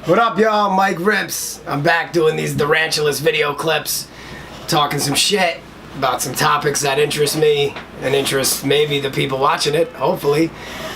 What up, y'all? Mike Rips. I'm back doing these ThaRANTulas video clips, talking some shit about some topics that interest me and interest maybe the people watching it, hopefully.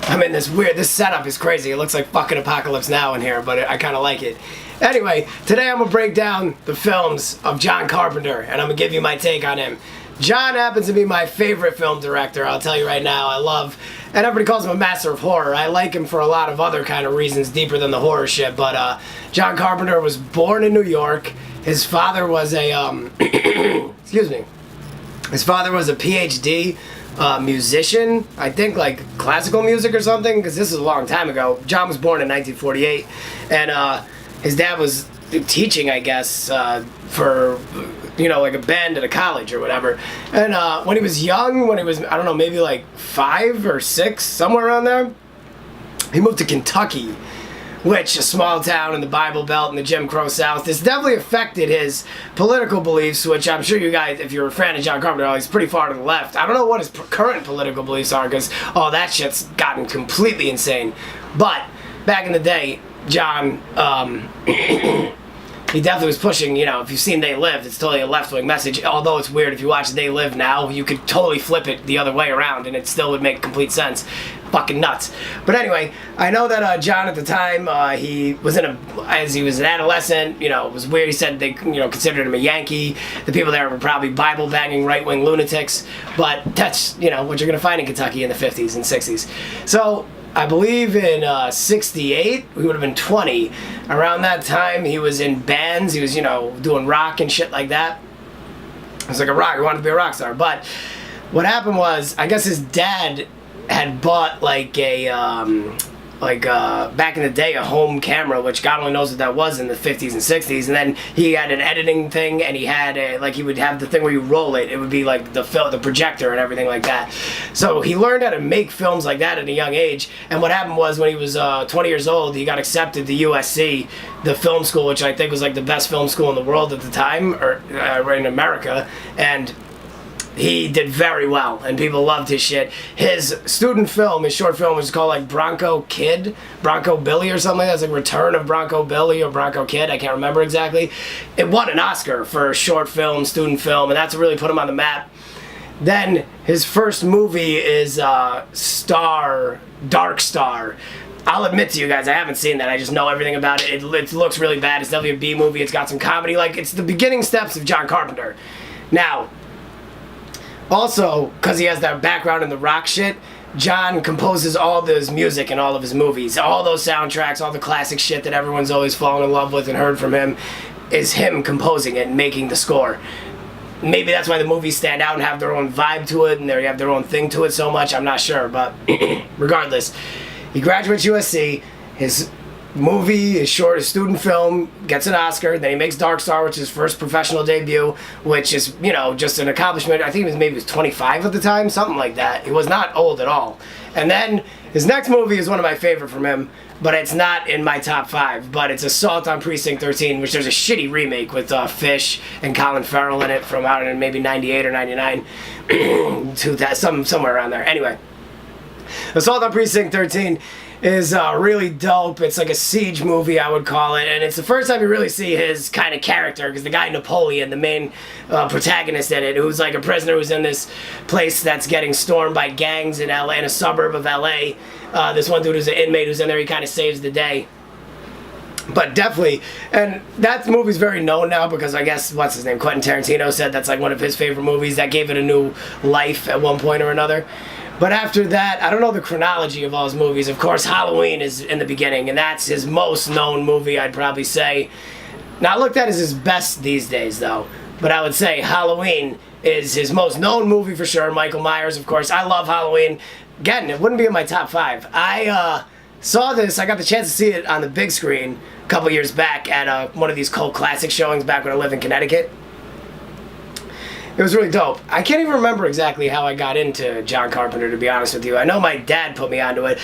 I'm in this setup is crazy. It looks like fucking Apocalypse Now in here, but I kind of like it. Anyway, today I'm going to break down the films of John Carpenter, and I'm going to give you my take on him. John happens to be my favorite film director, I'll tell you right now. And everybody calls him a master of horror. I like him for a lot of other kind of reasons deeper than the horror shit, but John Carpenter was born in New York. His father was a, excuse me. His father was a PhD musician, I think like classical music or something, because this is a long time ago. John was born in 1948, and his dad was teaching, I guess, for, you know, like a band at a college or whatever. And when he was young, when he was, I don't know, maybe like 5 or 6, somewhere around there, he moved to Kentucky, which, a small town in the Bible Belt in the Jim Crow South. This definitely affected his political beliefs, which I'm sure you guys, if you're a fan of John Carpenter, he's pretty far to the left. I don't know what his current political beliefs are, because all that shit's gotten completely insane. But back in the day, John, he definitely was pushing, you know, if you've seen They Lived, it's totally a left-wing message. Although it's weird, if you watch They Live now, you could totally flip it the other way around and it still would make complete sense. Fucking nuts. But anyway, I know that John at the time, he was as he was an adolescent, you know, it was weird. He said they, you know, considered him a Yankee. The people there were probably Bible-banging right-wing lunatics. But that's, you know, what you're going to find in Kentucky in the 50s and 60s. So I believe in 68, he would have been 20. Around that time, he was in bands. He was, you know, doing rock and shit like that. He was like a rock. He wanted to be a rock star. But what happened was, I guess his dad had bought like a, back in the day, a home camera, which God only knows what that was in the 50s and 60s. And then he had an editing thing, and he had he would have the thing where you roll it. It would be like the projector and everything like that. So he learned how to make films like that at a young age. And what happened was, when he was 20 years old, he got accepted to USC, the film school, which I think was like the best film school in the world at the time, or in America. And he did very well, and people loved his shit. His student film, his short film, was called like Bronco Billy or something like that. It's like Return of Bronco Billy or Bronco Kid, I can't remember exactly. It won an Oscar for short film, student film, and that's what really put him on the map. Then his first movie is Dark Star. I'll admit to you guys, I haven't seen that. I just know everything about it. It looks really bad. It's definitely a B movie. It's got some comedy. Like, it's the beginning steps of John Carpenter. Now, also, because he has that background in the rock shit, John composes all of his music in all of his movies. All those soundtracks, all the classic shit that everyone's always fallen in love with and heard from him, is him composing it and making the score. Maybe that's why the movies stand out and have their own vibe to it and they have their own thing to it so much, I'm not sure. But regardless, he graduates USC, his movie, his student film, gets an Oscar. Then he makes Dark Star, which is his first professional debut, which is, you know, just an accomplishment. I think he was 25 at the time, something like that. He was not old at all. And then his next movie is one of my favorite from him, but it's not in my top 5. But it's Assault on Precinct 13, which there's a shitty remake with Fish and Colin Farrell in it from out in maybe 98 or 99, somewhere around there. Anyway, Assault on Precinct 13 is really dope. It's like a siege movie, I would call it, and it's the first time you really see his kind of character, because the guy Napoleon, the main protagonist in it, who's like a prisoner who's in this place that's getting stormed by gangs in LA, in a suburb of LA. This one dude who's an inmate who's in there, he kind of saves the day. But definitely, and that movie's very known now because I guess, what's his name, Quentin Tarantino said that's like one of his favorite movies. That gave it a new life at one point or another. But after that, I don't know the chronology of all his movies. Of course, Halloween is in the beginning, and that's his most known movie, I'd probably say. Not looked at as his best these days, though. But I would say Halloween is his most known movie for sure. Michael Myers, of course. I love Halloween. Again, it wouldn't be in my top 5. I saw this, I got the chance to see it on the big screen a couple years back at one of these cult classic showings back when I lived in Connecticut. It was really dope. I can't even remember exactly how I got into John Carpenter, to be honest with you. I know my dad put me onto it.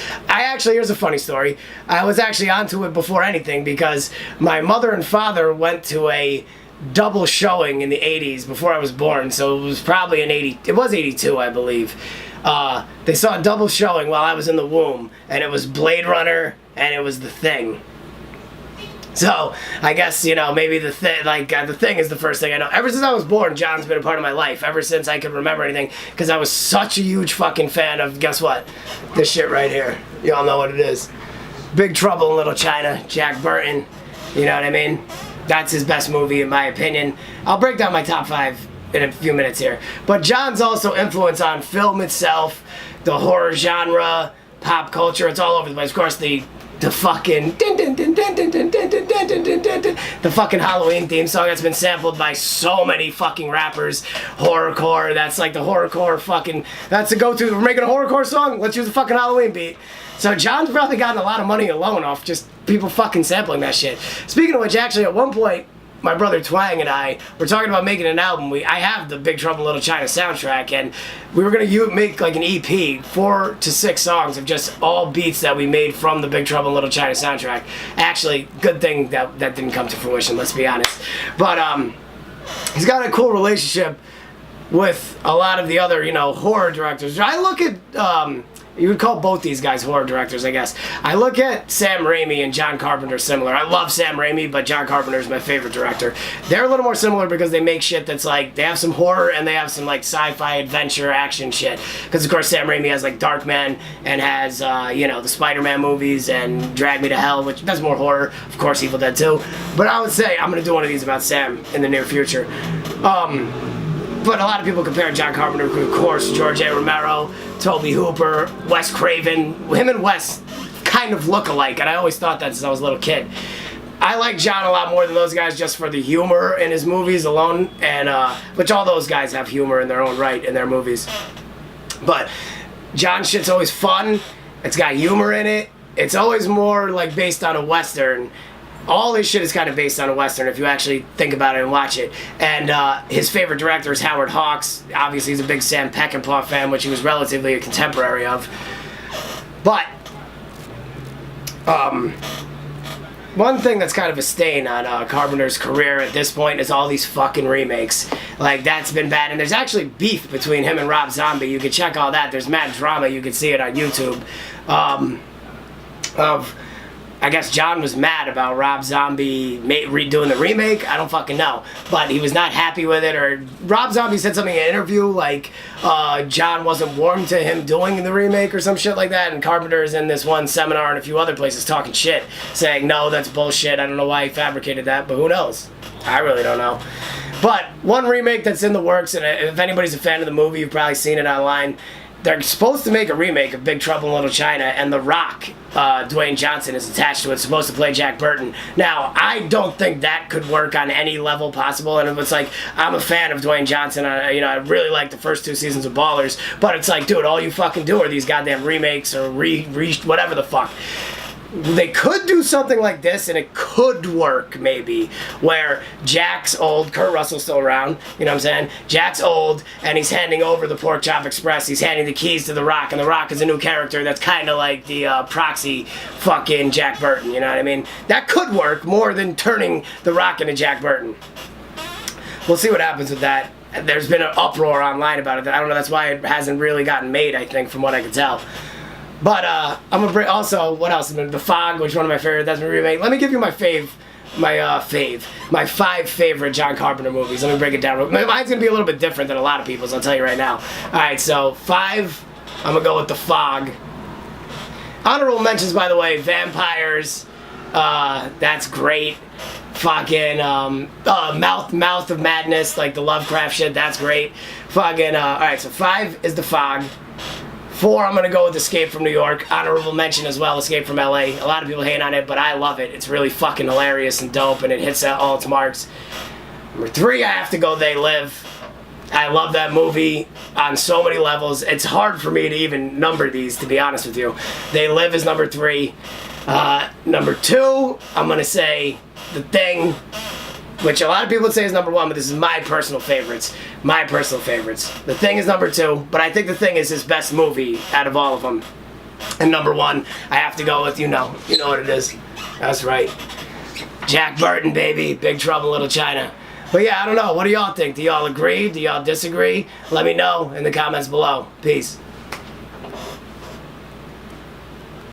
Here's a funny story. I was actually onto it before anything because my mother and father went to a double showing in the 80s before I was born, so it was probably it was 82, I believe. They saw a double showing while I was in the womb, and it was Blade Runner and it was The Thing. So I guess, you know, maybe the thing is the first thing I know. Ever since I was born, John's been a part of my life. Ever since I can remember anything, because I was such a huge fucking fan of, guess what? This shit right here. Y'all know what it is. Big Trouble in Little China, Jack Burton. You know what I mean? That's his best movie in my opinion. I'll break down my top 5 in a few minutes here. But John's also influence on film itself, the horror genre, pop culture, it's all over the place. Of course, the fucking the fucking Halloween theme song that's been sampled by so many fucking rappers. Horrorcore, that's like the horrorcore fucking, that's the go-to. We're making a horrorcore song, let's use the fucking Halloween beat. So John's probably gotten a lot of money alone off just people fucking sampling that shit. Speaking of which, actually at one point, my brother Twang and I were talking about making an album. I have the Big Trouble in Little China soundtrack, and we were gonna make like an EP, 4 to 6 songs of just all beats that we made from the Big Trouble in Little China soundtrack. Actually, good thing that didn't come to fruition, let's be honest. But he's got a cool relationship with a lot of the other, you know, horror directors. I look at you would call both these guys horror directors, I guess. I look at Sam Raimi and John Carpenter similar. I love Sam Raimi, but John Carpenter is my favorite director. They're a little more similar because they make shit that's like, they have some horror and they have some like sci-fi adventure action shit. Because of course Sam Raimi has like Darkman and has, you know, the Spider-Man movies and Drag Me to Hell, which does more horror. Of course Evil Dead 2. But I would say I'm going to do one of these about Sam in the near future. But a lot of people compare John Carpenter to, of course, George A. Romero, Tobe Hooper, Wes Craven. Him and Wes kind of look alike, and I always thought that since I was a little kid. I like John a lot more than those guys just for the humor in his movies alone, and which all those guys have humor in their own right in their movies. But John's shit's always fun. It's got humor in it. It's always more like based on a Western. All his shit is kind of based on a Western if you actually think about it and watch it. And his favorite director is Howard Hawks. Obviously he's a big Sam Peckinpah fan, which he was relatively a contemporary of. But one thing that's kind of a stain on Carpenter's career at this point is all these fucking remakes. Like, that's been bad. And there's actually beef between him and Rob Zombie. You can check all that. There's mad drama. You can see it on YouTube. I guess John was mad about Rob Zombie redoing the remake. I don't fucking know. But he was not happy with it. Or Rob Zombie said something in an interview like John wasn't warm to him doing the remake or some shit like that. And Carpenter is in this one seminar and a few other places talking shit. Saying, no, that's bullshit. I don't know why he fabricated that. But who knows? I really don't know. But one remake that's in the works, and if anybody's a fan of the movie, you've probably seen it online. They're supposed to make a remake of Big Trouble in Little China, and The Rock, Dwayne Johnson, is attached to it, supposed to play Jack Burton. Now, I don't think that could work on any level possible, and it's like, I'm a fan of Dwayne Johnson, you know, I really like the first 2 seasons of Ballers, but it's like, dude, all you fucking do are these goddamn remakes or whatever the fuck. They could do something like this, and it could work, maybe, where Jack's old, Kurt Russell's still around, you know what I'm saying? Jack's old, and he's handing over the Pork Chop Express, he's handing the keys to The Rock, and The Rock is a new character that's kind of like the proxy fucking Jack Burton, you know what I mean? That could work more than turning The Rock into Jack Burton. We'll see what happens with that. There's been an uproar online about it. I don't know, that's why it hasn't really gotten made, I think, from what I can tell. But I'm gonna bring also, what else? The Fog, which is one of my favorite. That's been remade. Let me give you my my 5 favorite John Carpenter movies. Let me break it down. Mine's gonna be a little bit different than a lot of people's. I'll tell you right now. All right, so 5. I'm gonna go with The Fog. Honorable mentions, by the way, Vampires. That's great. Fucking Mouth of Madness, like the Lovecraft shit. That's great. Fucking. All right, so 5 is The Fog. 4, I'm going to go with Escape from New York. Honorable mention as well, Escape from LA. A lot of people hate on it, but I love it. It's really fucking hilarious and dope, and it hits all its marks. Number 3, I have to go They Live. I love that movie on so many levels. It's hard for me to even number these, to be honest with you. They Live is number 3. Number 2, I'm going to say The Thing, which a lot of people would say is number 1, but this is my personal favorites. My personal favorites. The Thing is number 2, but I think The Thing is his best movie out of all of them. And number 1, I have to go with, you know what it is. That's right. Jack Burton, baby. Big Trouble in Little China. But yeah, I don't know. What do y'all think? Do y'all agree? Do y'all disagree? Let me know in the comments below. Peace.